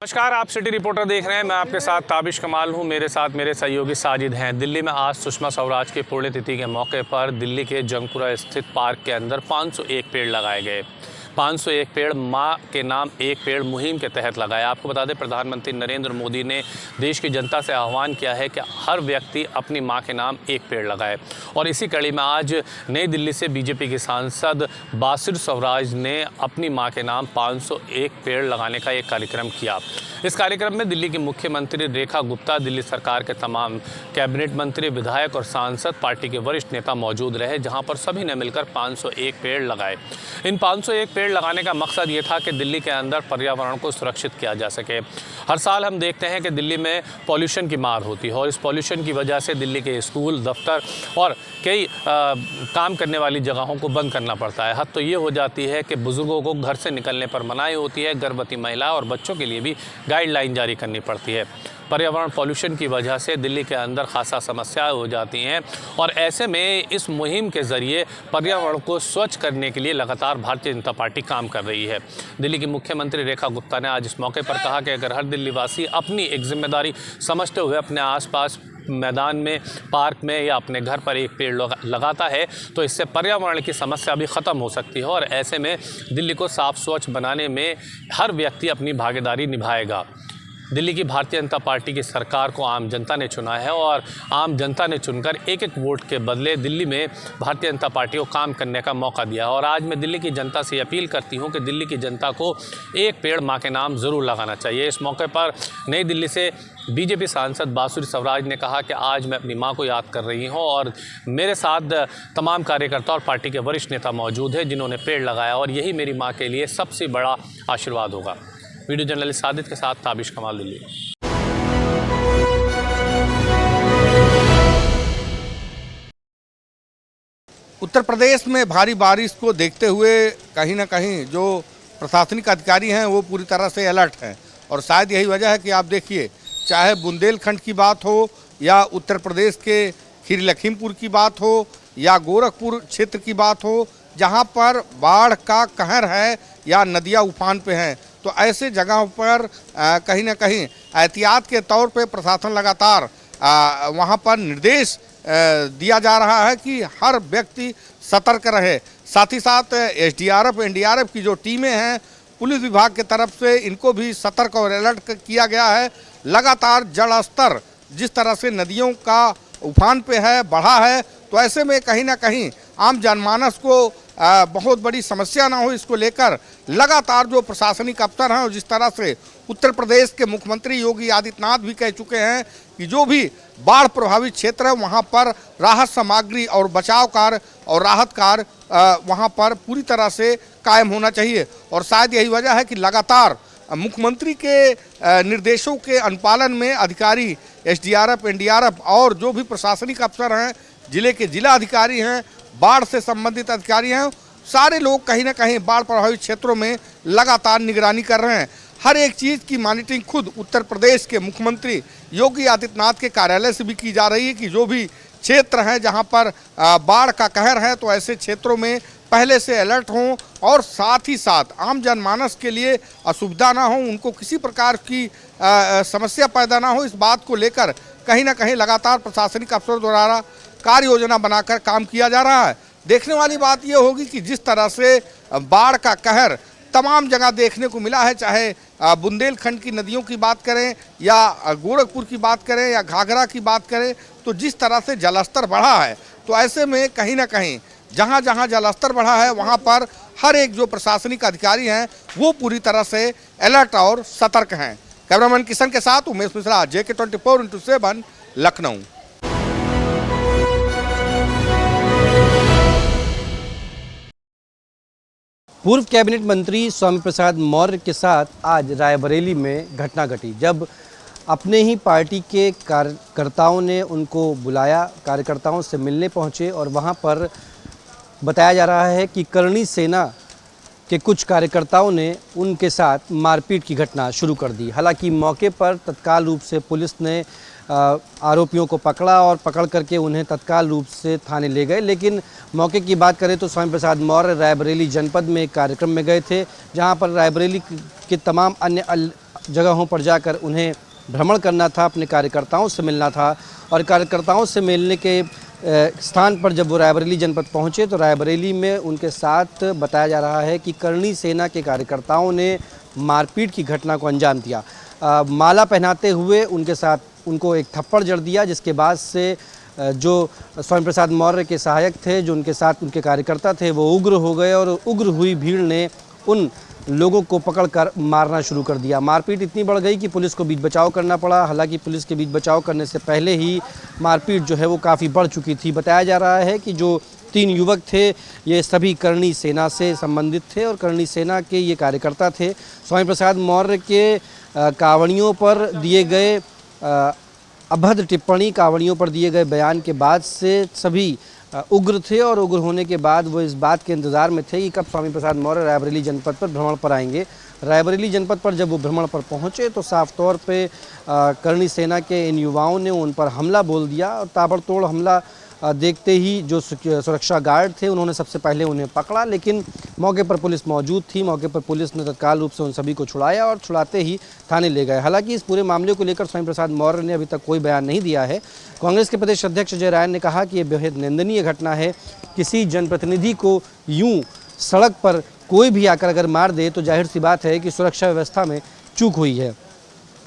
नमस्कार, आप city reporter देख रहे हैं। मैं आपके साथ ताबिश कमाल हूं। मेरे साथ मेरे सहयोगी साजिद हैं। दिल्ली में आज सुषमा स्वराज की पुण्यतिथि के मौके पर दिल्ली के जंगपुरा स्थित पार्क के अंदर 501 पेड़ लगाए गए। 501 पेड़ माँ के नाम एक पेड़ मुहिम के तहत लगाया। आपको बता दें, प्रधानमंत्री नरेंद्र मोदी ने देश की जनता से आह्वान किया है कि हर व्यक्ति अपनी माँ के नाम एक पेड़ लगाए। और इसी कड़ी में आज नई दिल्ली से बीजेपी के सांसद बासिर स्वराज ने अपनी माँ के नाम 501 पेड़ लगाने का एक कार्यक्रम किया। इस कार्यक्रम में दिल्ली की मुख्यमंत्री रेखा गुप्ता, दिल्ली सरकार के तमाम कैबिनेट मंत्री, विधायक और सांसद, पार्टी के वरिष्ठ नेता मौजूद रहे, जहां पर सभी ने मिलकर 501 पेड़ लगाए। इन 501 पेड़ लगाने का मकसद ये था कि दिल्ली के अंदर पर्यावरण को सुरक्षित किया जा सके। हर साल हम देखते हैं कि दिल्ली में पॉल्यूशन की मार होती है और इस पॉल्यूशन की वजह से दिल्ली के स्कूल, दफ्तर और कई काम करने वाली जगहों को बंद करना पड़ता है। हद तो ये हो जाती है कि बुजुर्गों को घर से निकलने पर मनाही होती है, गर्भवती महिला और बच्चों के लिए भी गाइडलाइन जारी करनी पड़ती है। पर्यावरण पॉल्यूशन की वजह से दिल्ली के अंदर खासा समस्याएं हो जाती हैं और ऐसे में इस मुहिम के ज़रिए पर्यावरण को स्वच्छ करने के लिए लगातार भारतीय जनता पार्टी काम कर रही है। दिल्ली की मुख्यमंत्री रेखा गुप्ता ने आज इस मौके पर कहा कि अगर हर दिल्लीवासी अपनी एक जिम्मेदारी समझते हुए अपने आसपास मैदान में, पार्क में या अपने घर पर एक पेड़ लगाता है तो इससे पर्यावरण की समस्या भी ख़त्म हो सकती है और ऐसे में दिल्ली को साफ स्वच्छ बनाने में हर व्यक्ति अपनी भागीदारी निभाएगा। दिल्ली की भारतीय जनता पार्टी की सरकार को आम जनता ने चुना है और आम जनता ने चुनकर एक एक वोट के बदले दिल्ली में भारतीय जनता पार्टी को काम करने का मौका दिया। और आज मैं दिल्ली की जनता से अपील करती हूं कि दिल्ली की जनता को एक पेड़ मां के नाम ज़रूर लगाना चाहिए। इस मौके पर नई दिल्ली से बीजेपी सांसद बासिर स्वराज ने कहा कि आज मैं अपनी मां को याद कर रही हूं और मेरे साथ तमाम कार्यकर्ता और पार्टी के वरिष्ठ नेता मौजूद हैं जिन्होंने पेड़ लगाया और यही मेरी माँ के लिए सबसे बड़ा आशीर्वाद होगा। वीडियो जर्नलिस्ट सादित के साथ ताबिश कमाल, दिल्ली। उत्तर प्रदेश में भारी बारिश को देखते हुए कहीं ना कहीं जो प्रशासनिक अधिकारी हैं वो पूरी तरह से अलर्ट हैं और शायद यही वजह है कि आप देखिए, चाहे बुंदेलखंड की बात हो या उत्तर प्रदेश के खीरी लखीमपुर की बात हो या गोरखपुर क्षेत्र की बात हो, जहां पर बाढ़ का कहर है या नदियां उफान पे हैं, तो ऐसे जगहों पर कहीं ना कहीं एहतियात के तौर पे प्रशासन लगातार वहां पर निर्देश दिया जा रहा है कि हर व्यक्ति सतर्क रहे। साथ ही साथ एसडीआरएफ, एनडीआरएफ की जो टीमें हैं पुलिस विभाग की तरफ से, इनको भी सतर्क और अलर्ट किया गया है। लगातार जल स्तर जिस तरह से नदियों का उफान पे है, बढ़ा है, तो ऐसे में कहीं ना कहीं आम जनमानस को बहुत बड़ी समस्या ना हो, इसको लेकर लगातार जो प्रशासनिक अफसर हैं और जिस तरह से उत्तर प्रदेश के मुख्यमंत्री योगी आदित्यनाथ भी कह चुके हैं कि जो भी बाढ़ प्रभावित क्षेत्र है वहां पर राहत सामग्री और बचाव कार्य और राहत कार्य वहां पर पूरी तरह से कायम होना चाहिए। और शायद यही वजह है कि लगातार मुख्यमंत्री के निर्देशों के अनुपालन में अधिकारी, एसडीआरएफ, एनडीआरएफ और जो भी प्रशासनिक अफसर हैं, जिले के जिला अधिकारी हैं, बाढ़ से संबंधित अधिकारी हैं, सारे लोग कहीं ना कहीं बाढ़ प्रभावित क्षेत्रों में लगातार निगरानी कर रहे हैं। हर एक चीज़ की मॉनिटरिंग खुद उत्तर प्रदेश के मुख्यमंत्री योगी आदित्यनाथ के कार्यालय से भी की जा रही है कि जो भी क्षेत्र हैं जहां पर बाढ़ का कहर है तो ऐसे क्षेत्रों में पहले से अलर्ट हों और साथ ही साथ आम जनमानस के लिए असुविधा ना हो, उनको किसी प्रकार की समस्या पैदा ना हो, इस बात को लेकर कहीं ना कहीं लगातार प्रशासनिक अफसरों द्वारा कार्य योजना बनाकर काम किया जा रहा है। देखने वाली बात यह होगी कि जिस तरह से बाढ़ का कहर तमाम जगह देखने को मिला है, चाहे बुंदेलखंड की नदियों की बात करें या गोरखपुर की बात करें या घाघरा की बात करें, तो जिस तरह से जलस्तर बढ़ा है, तो ऐसे में कहीं ना कहीं जहां जहां जलस्तर बढ़ा है वहां पर हर एक जो प्रशासनिक अधिकारी हैं वो पूरी तरह से अलर्ट और सतर्क हैं। कैमरामैन किशन के साथ उमेश मिश्रा, JK 24x7, लखनऊ। पूर्व कैबिनेट मंत्री स्वामी प्रसाद मौर्य के साथ आज रायबरेली में घटना घटी, जब अपने ही पार्टी के कार्यकर्ताओं ने उनको बुलाया, कार्यकर्ताओं से मिलने पहुंचे और वहां पर बताया जा रहा है कि करणी सेना के कुछ कार्यकर्ताओं ने उनके साथ मारपीट की घटना शुरू कर दी। हालांकि मौके पर तत्काल रूप से पुलिस ने आरोपियों को पकड़ा और पकड़ करके उन्हें तत्काल रूप से थाने ले गए। लेकिन मौके की बात करें तो स्वामी प्रसाद मौर्य रायबरेली जनपद में एक कार्यक्रम में गए थे, जहां पर रायबरेली के तमाम अन्य जगहों पर जाकर उन्हें भ्रमण करना था, अपने कार्यकर्ताओं से मिलना था। और कार्यकर्ताओं से मिलने के स्थान पर जब वो रायबरेली जनपद पहुंचे तो रायबरेली में उनके साथ बताया जा रहा है कि करणी सेना के कार्यकर्ताओं ने मारपीट की घटना को अंजाम दिया। माला पहनाते हुए उनके साथ उनको एक थप्पड़ जड़ दिया, जिसके बाद से जो स्वामी प्रसाद मौर्य के सहायक थे, जो उनके साथ उनके कार्यकर्ता थे, वो उग्र हो गए और उग्र हुई भीड़ ने उन लोगों को पकड़कर मारना शुरू कर दिया। मारपीट इतनी बढ़ गई कि पुलिस को बीच बचाव करना पड़ा। हालांकि पुलिस के बीच बचाव करने से पहले ही मारपीट जो है वो काफ़ी बढ़ चुकी थी। बताया जा रहा है कि जो 3 युवक थे ये सभी करणी सेना से संबंधित थे और करणी सेना के ये कार्यकर्ता थे। स्वामी प्रसाद मौर्य के कांवड़ियों पर दिए गए अभद्र टिप्पणी, कांवड़ियों पर दिए गए बयान के बाद से सभी उग्र थे और उग्र होने के बाद वो इस बात के इंतज़ार में थे कि कब स्वामी प्रसाद मौर्य रायबरेली जनपद पर भ्रमण पर आएंगे। रायबरेली जनपद पर जब वो भ्रमण पर पहुंचे तो साफ तौर पे करणी सेना के इन युवाओं ने उन पर हमला बोल दिया और ताबड़तोड़ हमला देखते ही जो सुरक्षा गार्ड थे उन्होंने सबसे पहले उन्हें पकड़ा, लेकिन मौके पर पुलिस मौजूद थी। मौके पर पुलिस ने तत्काल रूप से उन सभी को छुड़ाया और छुड़ाते ही थाने ले गए। हालांकि इस पूरे मामले को लेकर स्वामी प्रसाद मौर्य ने अभी तक कोई बयान नहीं दिया है। कांग्रेस के प्रदेश अध्यक्ष अजय राय ने कहा कि यह बेहद निंदनीय घटना है। किसी जनप्रतिनिधि को यूं सड़क पर कोई भी आकर अगर मार दे तो जाहिर सी बात है कि सुरक्षा व्यवस्था में चूक हुई है।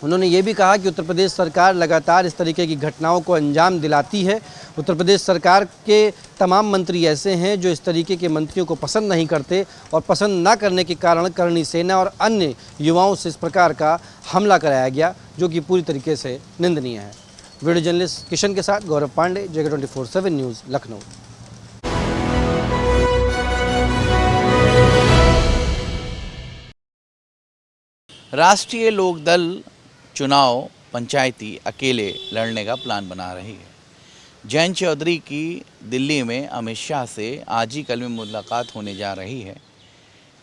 उन्होंने ये भी कहा कि उत्तर प्रदेश सरकार लगातार इस तरीके की घटनाओं को अंजाम दिलाती है। उत्तर प्रदेश सरकार के तमाम मंत्री ऐसे हैं जो इस तरीके के मंत्रियों को पसंद नहीं करते और पसंद ना करने के कारण करणी सेना और अन्य युवाओं से इस प्रकार का हमला कराया गया, जो कि पूरी तरीके से निंदनीय है। वीडियो जर्नलिस्ट किशन के साथ गौरव पांडे, जगह 24/7 न्यूज़, लखनऊ। राष्ट्रीय लोकदल चुनाव पंचायती अकेले लड़ने का प्लान बना रही है। जयंत चौधरी की दिल्ली में अमित शाह से आज ही कल में मुलाकात होने जा रही है।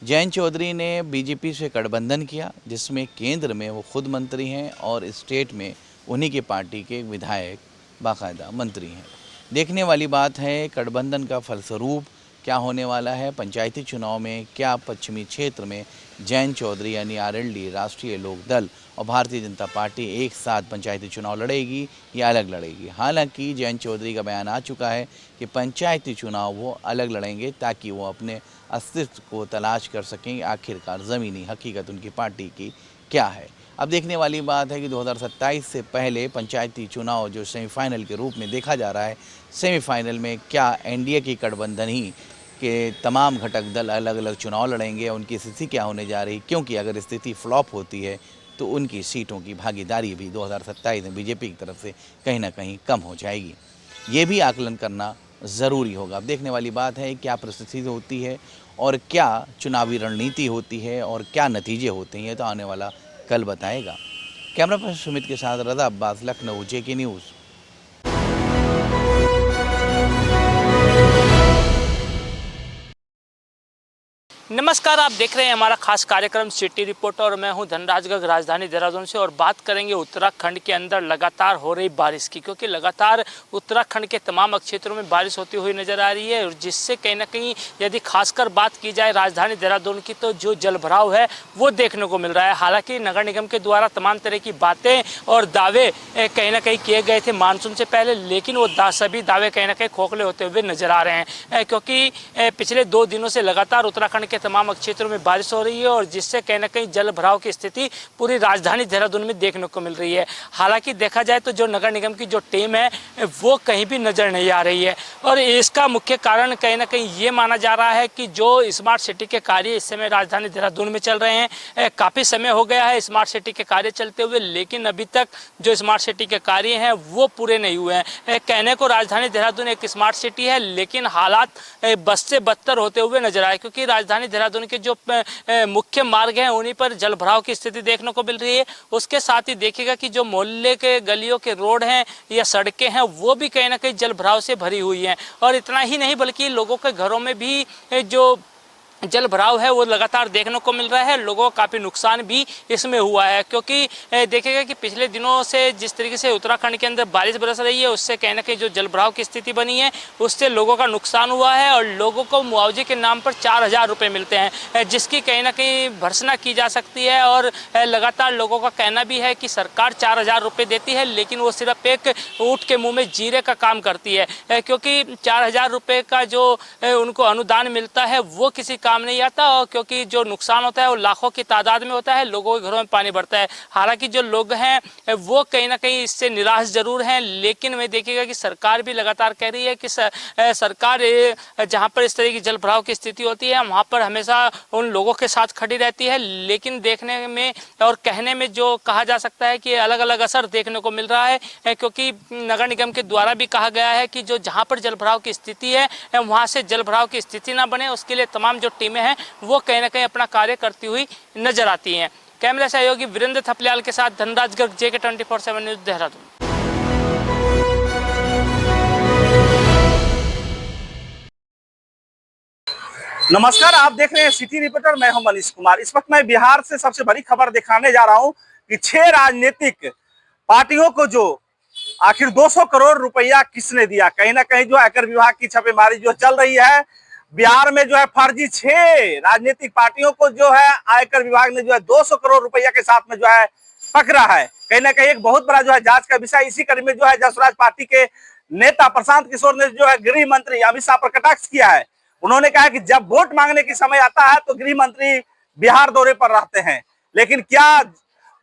जयंत चौधरी ने बीजेपी से गठबंधन किया, जिसमें केंद्र में वो खुद मंत्री हैं और स्टेट में उन्हीं के पार्टी के विधायक बाकायदा मंत्री हैं। देखने वाली बात है गठबंधन का फलस्वरूप क्या होने वाला है। पंचायती चुनाव में क्या पश्चिमी क्षेत्र में जयंत चौधरी यानी आरएलडी, राष्ट्रीय लोकदल और भारतीय जनता पार्टी एक साथ पंचायती चुनाव लड़ेगी या अलग लड़ेगी। हालांकि जयंत चौधरी का बयान आ चुका है कि पंचायती चुनाव वो अलग लड़ेंगे ताकि वो अपने अस्तित्व को तलाश कर सकें, आखिरकार ज़मीनी हकीकत उनकी पार्टी की क्या है। अब देखने वाली बात है कि 2027 से पहले पंचायती चुनाव जो सेमीफाइनल के रूप में देखा जा रहा है, सेमीफाइनल में क्या एनडीए की गठबंधन ही के तमाम घटक दल अलग अलग चुनाव लड़ेंगे, उनकी स्थिति क्या होने जा रही, क्योंकि अगर स्थिति फ्लॉप होती है तो उनकी सीटों की भागीदारी भी 2027 में बीजेपी की तरफ से कहीं ना कहीं कम हो जाएगी। ये भी आकलन करना ज़रूरी होगा। अब देखने वाली बात है क्या परिस्थिति होती है और क्या चुनावी रणनीति होती है और क्या नतीजे होते हैं, ये तो आने वाला कल बताएगा। कैमरा पर्सन सुमित के साथ रज़ा अब्बास, लखनऊ, जेके न्यूज़। नमस्कार, आप देख रहे हैं हमारा खास कार्यक्रम सिटी रिपोर्ट और मैं हूं धनराज गर्ग, राजधानी देहरादून से। और बात करेंगे उत्तराखंड के अंदर लगातार हो रही बारिश की, क्योंकि लगातार उत्तराखंड के तमाम क्षेत्रों में बारिश होती हुई नजर आ रही है। और जिससे कहीं ना कहीं यदि खासकर बात की जाए राजधानी देहरादून की, तो जो जलभराव है वो देखने को मिल रहा है। हालांकि नगर निगम के द्वारा तमाम तरह की बातें और दावे कहीं ना कहीं किए गए थे मानसून से पहले, लेकिन वो सभी दावे कहीं ना कहीं खोखले होते हुए नजर आ रहे हैं, क्योंकि पिछले 2 दिनों से लगातार उत्तराखंड के तमाम क्षेत्रों में बारिश हो रही है और जिससे कहीं ना कहीं जल भराव की स्थिति पूरी राजधानी देहरादून में देखने को मिल रही है। हालांकि देखा जाए तो जो नगर निगम की जो टीम है वो कहीं भी नजर नहीं आ रही है और इसका मुख्य कारण कहीं ना कहीं ये माना जा रहा है कि जो स्मार्ट सिटी के कार्य इस समय राजधानी देहरादून में चल रहे हैं, काफ़ी समय हो गया है स्मार्ट सिटी के कार्य चलते हुए, लेकिन अभी तक जो स्मार्ट सिटी के कार्य हैं वो पूरे नहीं हुए हैं। कहने को राजधानी देहरादून एक स्मार्ट सिटी है, लेकिन हालात बद से बदतर होते हुए नजर आए, क्योंकि राजधानी देहरादून के जो मुख्य मार्ग हैं उन्हीं पर जलभराव की स्थिति देखने को मिल रही है। उसके साथ ही देखिएगा कि जो मोहल्ले के गलियों के रोड हैं या सड़कें हैं वो भी कहीं ना कहीं जलभराव से भरी हुई हैं। और इतना ही नहीं बल्कि लोगों के घरों में भी जो जल भराव है वो लगातार देखने को मिल रहा है। लोगों को काफ़ी नुकसान भी इसमें हुआ है, क्योंकि देखेगा कि पिछले दिनों से जिस तरीके से उत्तराखंड के अंदर बारिश बरस रही है, उससे कहीं ना कहीं जो जल भराव की स्थिति बनी है उससे लोगों का नुकसान हुआ है और लोगों को मुआवजे के नाम पर 4000 रुपये मिलते हैं, जिसकी कहीं ना कहीं भर्त्सना की जा सकती है। और लगातार लोगों का कहना भी है कि सरकार 4000 रुपये देती है, लेकिन वो सिर्फ एक ऊँट के मुँह में जीरे का काम करती है, क्योंकि 4000 रुपये का जो उनको अनुदान मिलता है वो किसी काम नहीं आता, और क्योंकि जो नुकसान होता है वो लाखों की तादाद में होता है, लोगों के घरों में पानी भरता है। हालांकि जो लोग हैं वो कहीं ना कहीं इससे निराश जरूर हैं, लेकिन मैं देखिएगा कि सरकार भी लगातार कह रही है कि सरकार जहां पर इस तरह की जल भराव की स्थिति होती है वहां पर हमेशा उन लोगों के साथ खड़ी रहती है। लेकिन देखने में और कहने में जो कहा जा सकता है कि अलग अलग असर देखने को मिल रहा है, क्योंकि नगर निगम के द्वारा भी कहा गया है कि जो जहाँ पर जल भराव की स्थिति है वहाँ से जल भराव की स्थिति ना बने, उसके लिए तमाम जो टीमें हैं वो कहीं ना कहीं अपना कार्य करती हुई नजर आती हैं। कैमरा सहयोगी वीरेंद्र थपलियाल के साथ धनराज गर्ग, JK 24/7 न्यूज़, देहरादून। नमस्कार, आप देख रहे हैं सिटी रिपोर्टर। मैं हूं मनीष कुमार। इस वक्त मैं बिहार से सबसे बड़ी खबर दिखाने जा रहा हूं कि 6 राजनीतिक पार्टियों को जो आखिर 200 करोड़ रुपया किसने दिया। कहीं ना कहीं जो आयकर विभाग की छापेमारी जो चल रही है, बिहार में जो है फर्जी 6 राजनीतिक पार्टियों को जो है आयकर विभाग ने जो है 200 करोड़ रुपया के साथ में जो है पकड़ा है। कहीं ना कहीं एक बहुत बड़ा जो है जांच का विषय। इसी कड़ी में जो है जनसुराज पार्टी के नेता प्रशांत किशोर ने जो है गृह मंत्री अमित शाह पर कटाक्ष किया है। उन्होंने कहा कि जब वोट मांगने की समय आता है तो गृह मंत्री बिहार दौरे पर रहते हैं, लेकिन क्या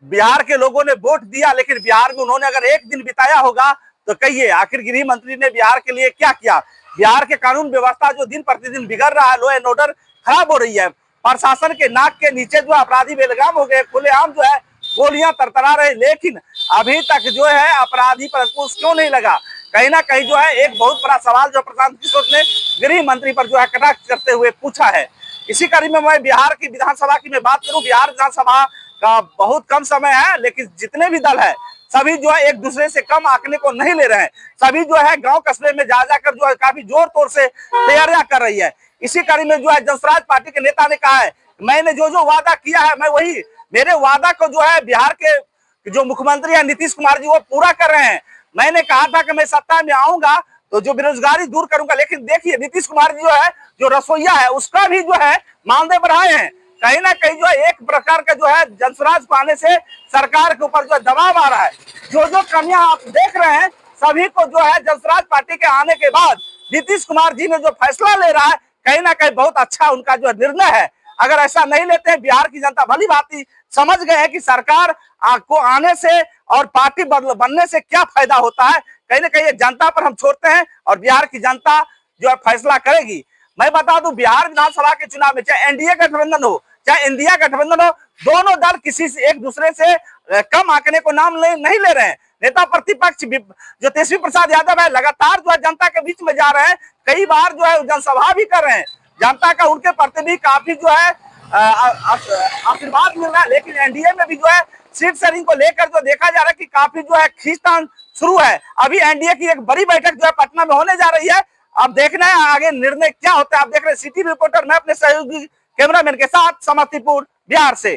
बिहार के लोगों ने वोट दिया, लेकिन बिहार में उन्होंने अगर एक दिन बिताया होगा तो कहिए आखिर गृह मंत्री ने बिहार के लिए क्या किया। बिहार के कानून व्यवस्था जो दिन प्रतिदिन बिगड़ रहा है, लॉ एंड ऑर्डर खराब हो रही है, प्रशासन के नाक के नीचे जो अपराधी बेलगाम हो गए, खुलेआम जो है गोलियां तरतरा रहे, लेकिन अभी तक जो है अपराधी पर अंकुश क्यों नहीं लगा। कहीं ना कहीं जो है एक बहुत बड़ा सवाल जो प्रशांत किशोर ने गृह मंत्री पर जो है कटाक्ष करते हुए पूछा है। इसी कड़ी में मैं बिहार की विधानसभा की मैं बात करूं, बिहार विधानसभा का बहुत कम समय है, लेकिन जितने भी दल है सभी जो है एक दूसरे से कम आंकने को नहीं ले रहे हैं। सभी जो है गांव कस्बे में जा जाकर जो है काफी जोर तोर से तैयारियां कर रही है। इसी कड़ी में जो है जनसुराज पार्टी के नेता ने कहा है, मैंने जो जो वादा किया है मैं वही, मेरे वादा को जो है बिहार के जो मुख्यमंत्री है नीतीश कुमार जी वो पूरा कर रहे हैं। मैंने कहा था कि मैं सत्ता में आऊंगा तो जो बेरोजगारी दूर करूंगा, लेकिन देखिए नीतीश कुमार जी जो है जो रसोईया है उसका भी जो है मानदेय बढ़ाए हैं। कहीं ना कहीं जो है एक प्रकार का जो है जनसुराज को आने से सरकार के ऊपर जो है दबाव आ रहा है। जो जो कमियां आप देख रहे हैं सभी को जो है जनसुराज पार्टी के आने के बाद नीतीश कुमार जी ने जो फैसला ले रहा है कहीं ना कहीं बहुत अच्छा उनका जो निर्णय है। अगर ऐसा नहीं लेते हैं बिहार की जनता भली भांति समझ गए हैं कि सरकार को आने से और पार्टी बनने से क्या फायदा होता है। कहीं ना कहीं जनता पर हम छोड़ते हैं और बिहार की जनता जो है फैसला करेगी। मैं बता दूं बिहार विधानसभा के चुनाव में चाहे एनडीए गठबंधन हो चाहे इंडिया गठबंधन हो, दोनों दल किसी से एक दूसरे से कम आंकने को नाम नहीं ले रहे हैं। नेता प्रतिपक्ष जो तेजस्वी प्रसाद यादव है लगातार जो है जनता के बीच में जा रहे हैं, कई बार जो है जनसभा भी कर रहे हैं, जनता का उनके प्रति भी काफी जो है आशीर्वाद मिल रहा है। लेकिन एनडीए में भी जो है सीट शेयरिंग को लेकर जो देखा जा रहा है कि काफी जो है खींचतान शुरू है। अभी एनडीए की एक बड़ी बैठक जो है पटना में होने जा रही है। अब देखना है आगे निर्णय क्या होता है। आप देख रहे हैं सिटी रिपोर्टर, मैं अपने सहयोगी कैमरामैन के साथ समस्तीपुर बिहार से।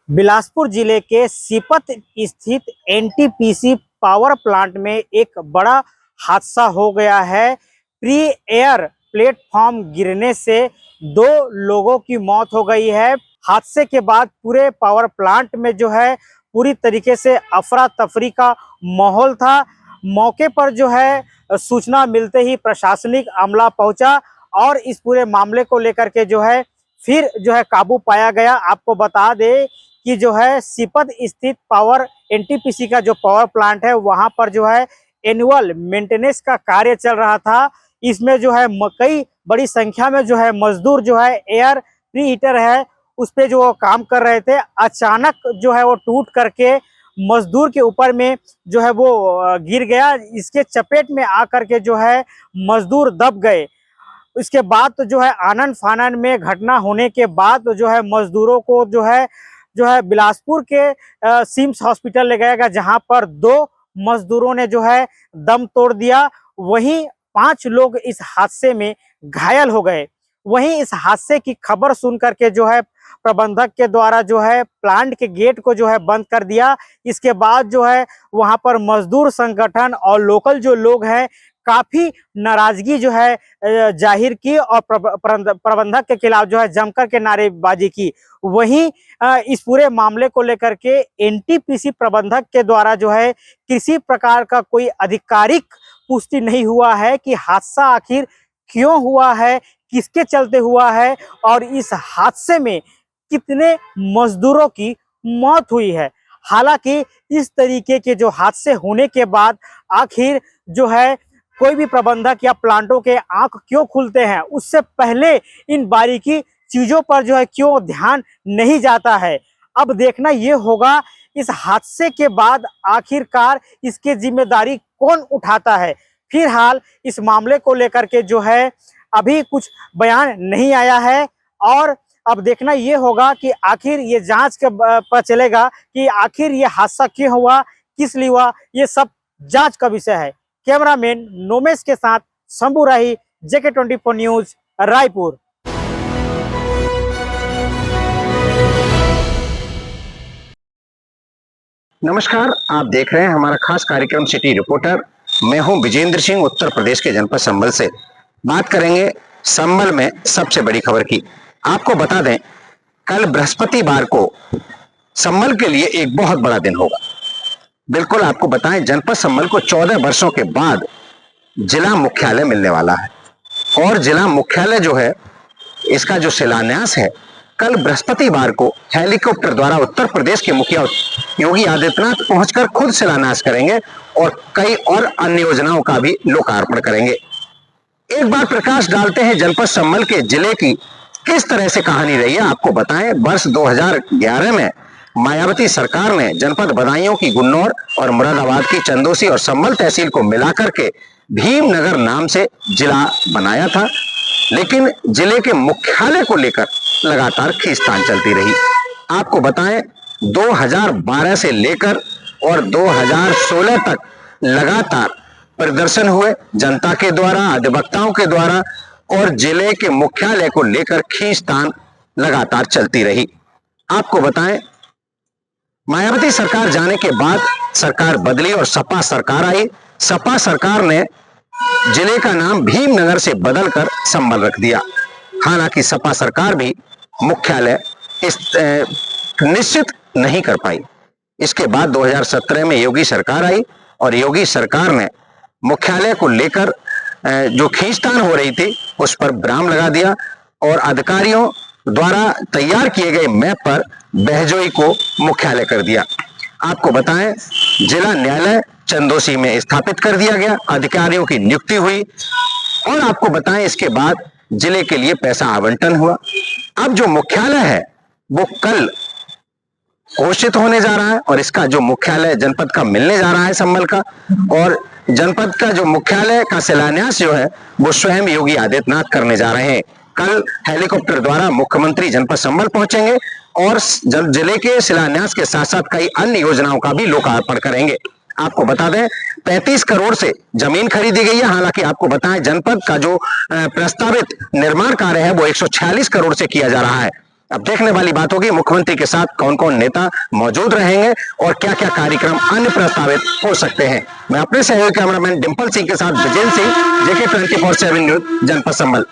बिलासपुर जिले के सीपत स्थित एनटीपीसी पावर प्लांट में एक बड़ा हादसा हो गया है। प्री एयर प्लेटफॉर्म गिरने से 2 लोगों की मौत हो गई है। हादसे के बाद पूरे पावर प्लांट में जो है पूरी तरीके से अफरा तफरी का माहौल था। मौके पर जो है सूचना मिलते ही प्रशासनिक अमला पहुंचा और इस पूरे मामले को लेकर के जो है फिर जो है काबू पाया गया। आपको बता दें कि जो है सीपत स्थित पावर एनटीपीसी का जो पावर प्लांट है वहां पर जो है एनुअल मेंटेनेंस का कार्य चल रहा था। इसमें जो है कई बड़ी संख्या में जो है मजदूर जो है एयर प्री हीटर है उस पे जो काम कर रहे थे। अचानक जो है वो टूट करके मजदूर के ऊपर में जो है वो गिर गया। इसके चपेट में आकर के जो है मजदूर दब गए। इसके बाद तो जो है आनन फानन में घटना होने के बाद तो जो है मजदूरों को जो है बिलासपुर के सिम्स हॉस्पिटल ले गया गया, जहां पर 2 मजदूरों ने जो है दम तोड़ दिया। वहीं 5 लोग इस हादसे में घायल हो गए। वहीं इस हादसे की खबर सुन करके जो है प्रबंधक के द्वारा जो है प्लांट के गेट को जो है बंद कर दिया। इसके बाद जो है वहां पर मजदूर संगठन और लोकल जो लोग हैं काफी नाराजगी जो है जाहिर की और प्रबंधक के खिलाफ जो है जमकर के नारेबाजी की। वहीं इस पूरे मामले को लेकर के एनटीपीसी प्रबंधक के द्वारा जो है किसी प्रकार का कोई आधिकारिक पुष्टि नहीं हुआ है कि हादसा आखिर क्यों हुआ है, किसके चलते हुआ है और इस हादसे में कितने मजदूरों की मौत हुई है। हालांकि इस तरीके के जो हादसे होने के बाद आखिर जो है कोई भी प्रबंधक या प्लांटों के आंख क्यों खुलते हैं, उससे पहले इन बारीकी चीजों पर जो है क्यों ध्यान नहीं जाता है। अब देखना ये होगा इस हादसे के बाद आखिरकार इसकी जिम्मेदारी कौन उठाता है। फिलहाल इस मामले को लेकर के जो है अभी कुछ बयान नहीं आया है और अब देखना ये होगा कि आखिर ये जांच के पता चलेगा कि आखिर ये हादसा क्यों हुआ, किस लिए हुआ, ये सब जांच का विषय है। कैमरामैन नोमेश के साथ शंभू राही, JK24 न्यूज, रायपुर। नमस्कार, आप देख रहे हैं हमारा खास कार्यक्रम सिटी रिपोर्टर। मैं हूं विजेंद्र सिंह, उत्तर प्रदेश के जनपद संभल से। बात करेंगे संभल में सबसे बड़ी खबर की। आपको बता दें, कल बृहस्पतिवार को संभल के लिए एक बहुत बड़ा दिन होगा। बिल्कुल आपको बताएं, जनपद संभल को 14 वर्षों के बाद जिला मुख्यालय मिलने वाला है और जिला मुख्यालय जो है इसका जो शिलान्यास है कल बृहस्पतिवार को हेलीकॉप्टर द्वारा उत्तर प्रदेश के मुखिया योगी आदित्यनाथ पहुंचकर खुद शिलान्यास करेंगे और कई और अन्य योजनाओं का भी लोकार्पण करेंगे। एक बार प्रकाश डालते हैं जनपद संभल के जिले की किस तरह से कहानी रही है। आपको बताएं, वर्ष 2011 में मायावती सरकार ने जनपद बदायूं की गुन्नौर और मुरादाबाद की चंदोसी और संभल तहसील को मिलाकर के भीमनगर नाम से जिला बनाया था, लेकिन जिले के मुख्यालय को लेकर लगातार खींचतान चलती रही। आपको बताएं, 2012 से लेकर और 2016 तक लगातार प्रदर्शन हुए जनता के द्वारा, अधिवक्ताओं के द्वारा और जिले के मुख्यालय को लेकर खींचतान लगातार चलती रही। आपको बताएं, मायावती सरकार जाने के बाद सरकार बदली और सपा सरकार आई। सपा सरकार ने जिले का नाम भीमनगर से बदलकर संभल रख दिया। हालांकि सपा सरकार भी मुख्यालय निश्चित नहीं कर पाई। इसके बाद 2017 में योगी सरकार आई और योगी सरकार ने मुख्यालय को लेकर जो खींचतान हो रही थी उस पर विराम लगा दिया और अधिकारियों द्वारा तैयार किए गए मैप पर बहजोई को मुख्यालय कर दिया। आपको बताएं, जिला न्यायालय चंदोसी में स्थापित कर दिया गया, अधिकारियों की नियुक्ति हुई और आपको बताएं इसके बाद जिले के लिए पैसा आवंटन हुआ। अब जो मुख्यालय है वो कल घोषित होने जा रहा है और इसका जो मुख्यालय जनपद का मिलने जा रहा है संभल का, और जनपद का जो मुख्यालय का शिलान्यास जो है वो स्वयं योगी आदित्यनाथ करने जा रहे हैं। कल हेलीकॉप्टर द्वारा मुख्यमंत्री जनपद संभल पहुंचेंगे और जिले के शिलान्यास के साथ साथ कई अन्य योजनाओं का भी लोकार्पण करेंगे। आपको बता दें, 35 करोड़ से जमीन खरीदी गई है। हालांकि आपको बताएं, जनपद का जो प्रस्तावित निर्माण कार्य है वो 146 करोड़ से किया जा रहा है। अब देखने वाली बात होगी मुख्यमंत्री के साथ कौन कौन नेता मौजूद रहेंगे और क्या क्या कार्यक्रम अन्य प्रस्तावित हो सकते हैं। मैं अपने सहयोगी कैमरामैन डिंपल सिंह के साथ विजेंद्र सिंह, JK24 न्यूज, जनपद संभल।